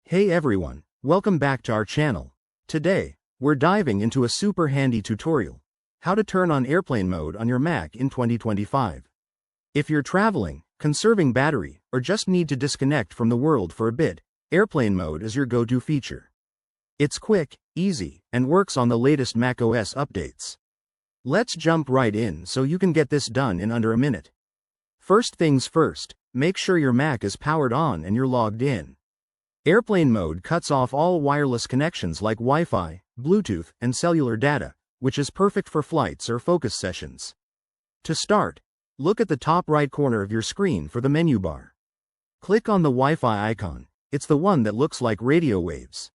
Hey everyone, welcome back to our channel. Today, we're diving into a super handy tutorial, how to turn on airplane mode on your Mac in 2025. If you're traveling, conserving battery, or just need to disconnect from the world for a bit, airplane mode is your go-to feature. It's quick, easy, and works on the latest macOS updates. Let's jump right in so you can get this done in under a minute. First things first, make sure your Mac is powered on and you're logged in. Airplane mode cuts off all wireless connections like Wi-Fi, Bluetooth, and cellular data, which is perfect for flights or focus sessions. To start, look at the top right corner of your screen for the menu bar. Click on the Wi-Fi icon. It's the one that looks like radio waves.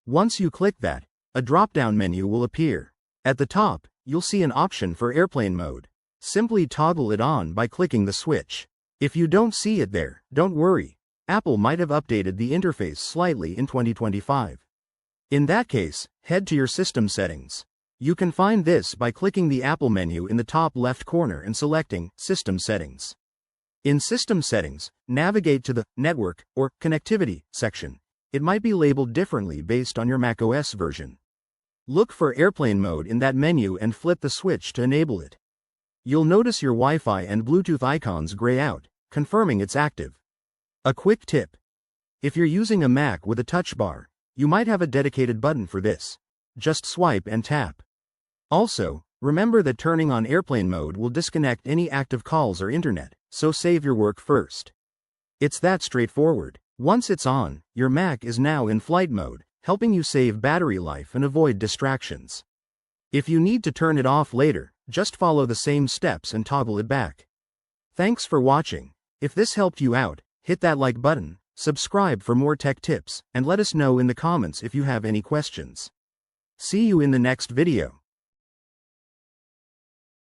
Once you click that, a drop-down menu will appear. At the top, you'll see an option for airplane mode. Simply toggle it on by clicking the switch. If you don't see it there, don't worry. Apple might have updated the interface slightly in 2025. In that case, head to your system settings. You can find this by clicking the Apple menu in the top left corner and selecting System Settings. In System Settings, navigate to the Network or Connectivity section. It might be labeled differently based on your macOS version. Look for airplane mode in that menu and flip the switch to enable it. You'll notice your Wi-Fi and Bluetooth icons gray out, confirming it's active. A quick tip. If you're using a Mac with a touch bar, you might have a dedicated button for this. Just swipe and tap. Also, remember that turning on airplane mode will disconnect any active calls or internet, so save your work first. It's that straightforward. Once it's on, your Mac is now in flight mode, helping you save battery life and avoid distractions. If you need to turn it off later, just follow the same steps and toggle it back. Thanks for watching. If this helped you out, hit that like button, subscribe for more tech tips, and let us know in the comments if you have any questions. See you in the next video.